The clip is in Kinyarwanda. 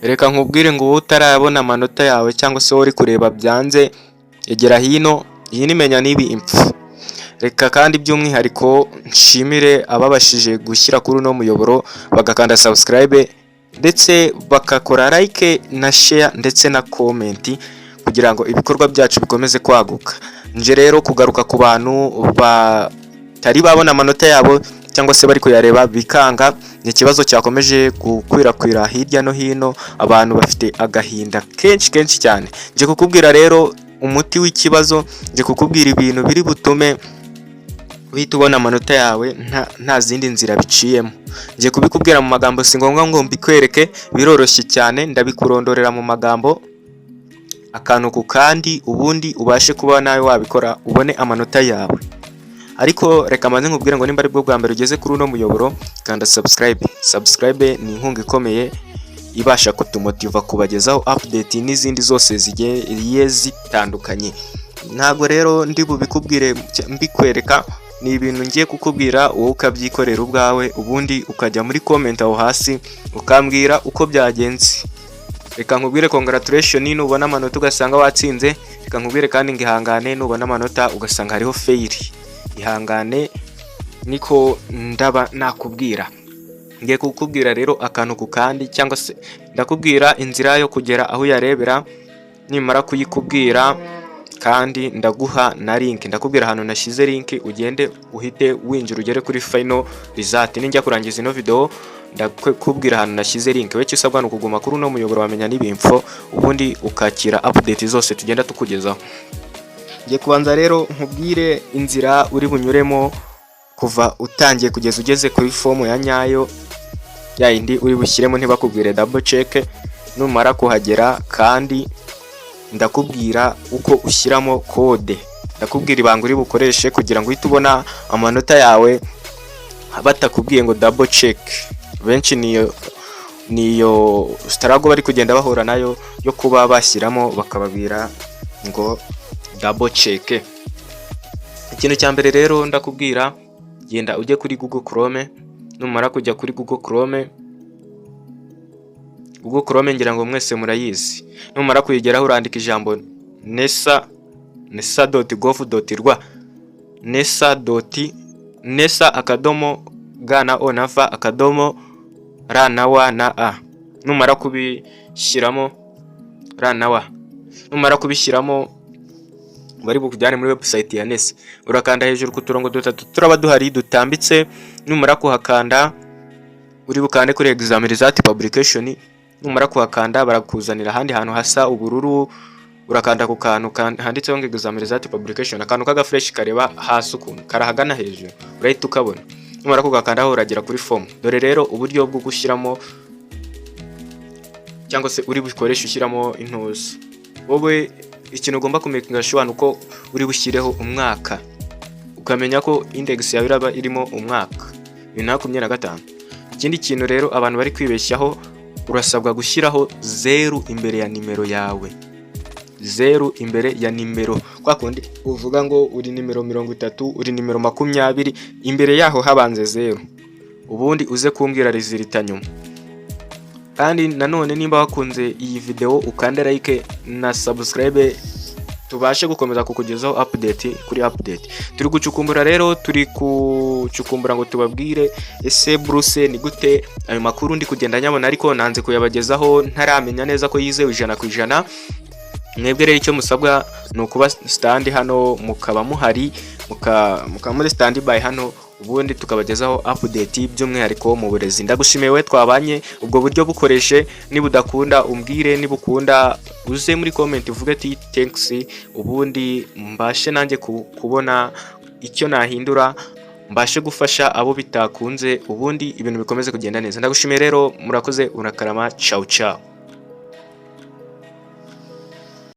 reka nkubwire ngo wowe utarabona amanota yawe cyangwa se wowe uri kureba byanze, egera hino, iyi ni menya nibi impfu. Reka kandi by'umwihariko nshimire ababashije gushyira kuri uno muyoboro bagakanda subscribe ndetse bakakora like na share ndetse na comment kugira ngo ibikorwa byacu bikomeze kwaguka. Nje rero kugaruka ku bantu batari babona amanota yabo cyangwa se bari kuyareba bikanga, ni ikibazo cyakomeje gukwirakwira hirya no hino, abantu bafite agahinda kenshi cyane. Nje kukubwira rero umuti w'ikibazo, nje kukubwira ibintu biri butume uhita ubona amanota yawe nta zindi nzira biciyemo. Nje kubikubwira mu magambo, si ngombwa ngo mbikwereke, biroroshye cyane, ndabikurondorera mu magambo akantu ku kandi, ubundi ubashe kuba nawe wabikora ubone amanota yawe. Ariko reka manze nkubwire ngo nimba ari bwo bwa mbere ugeze kuri uno muyoboro, kanda subscribe ni inkunga ikomeye ibasha kutumotiva kubagezaho update n'izindi zose zigiye zitandukanye. Ntago rero ndi bubikubwire mbikwereka, ni ibintu ngiye kukubwira wowe ukabyikorera ubwawe, ubundi ukajya muri comment aho hasi ukambwira uko byagenze. Reka nkubwire congratulations nubona amanota ugasanga watsinze, reka nkubwire kandi ngihangane nubona amanota ugasanga hariho fail. Ihangane niko ndaba nakubwira. Ngiye kukubwira rero akantu ku kandi, cyangwa se ndakubwira inzira yo kugera aho yarebera. Nimara kuyikubwira kandi ndaguha na link, ndakubwira ahantu nashyize link, ugende uhite winjira ugere kuri final result. Ninjya kurangiza ino video ndakubwira ahantu nashyize link. Wewe cyusabwa no kuguma kuri uno muyoboro wamenya n'ibinfo, ubundi ukakira update zose tugenda tukugezaho. Ngiye kubanza rero nkubwire inzira uri bunyuremo kuva utangiye kugeza ugeze kuri form ya nyayo ya indi uri bushyiremo, ntibakubwire double check. Numara kuhagera kandi ndakubwira uko ushyiramo code, ndakubwira ibanga uri bukoreshe kugira ngo uhite ubona amanota yawe batakubwiye ngo double check. Benshi niyo struggle bari kugenda bahura nayo yo kuba bashyiramo bakababwira ngo double check. Ikintu cya mbere rero ndakubwira, genda ujye kuri Google Chrome. Numara kujya kuri Google Chrome ngira ngo mwese murayizi. Numara kuyigeraho urandika ijambo nesa.gov.rw, nesa akadomo gana onafa akadomo ra na wa na a. Numara kubishyiramo ra na wa, numara kubishyiramo bari bukujyane muri website ya Nesa. Urakanda hejuru ku turongo dutatu turaba duhari dutambitse. Numara kuhakanda uri bukande kuri exam result publication. Numara kuhakanda barakuzanira ahandi hantu hasa ubururu, urakanda ku kantu handitseho ngo exam result publication, akantu kaga fresh kareba hasi ukuntu karahagana hejuru urahita ukabona. Numara kugakandaho uragera kuri form. Dore rero uburyo bwo gushyiramo cyangwa se uri bukoresha ushyiramo intuzo. Wowe ikintu ugomba kumekinga sure nuko uri bushyireho umwaka, ukamenya ko index yawe iraba irimo umwaka 2025. Ikindi kintu rero abantu bari kwibeshyaho, urasabwa gushyiraho 0 imbere ya nimero yawe, 0 imbere ya nimero. Kwa kundi uvuga ngo uri nimero 30, uri nimero 20, imbere yaho habanze 0, ubundi uze kumbwira result nyuma. Kandi nanone nimba wakunze iyi video ukanda like na subscribe, tubashe gukomeza kukugezaho update kuri update. Turi gucukumbura rero, turi kucukumbura ngo tubabwire ese Bruce ni gute ayo makuru ndi kugenda nyabona, ariko nanze kuyabagezaho ntaramenya neza ko yizewe 100%. Mwebwe rero icyo musabwa ni ukuba stand hano, mukaba muhari, mukaba muri stand by hano, ubundi tukabagezaho update by'umwihariko mu burezi. Ndagushimiye we twabanye, ubwo buryo bukoreshe. Niba udakunda umbwire, niba ukunda uze muri comment uvuge ati thanks, ubundi mbashe nanjye kubona icyo nahindura, mbashe gufasha abo bitakunze, ubundi ibintu bikomeze kugenda neza. Ndagushimiye rero, murakoze, urakarama, ciao ciao.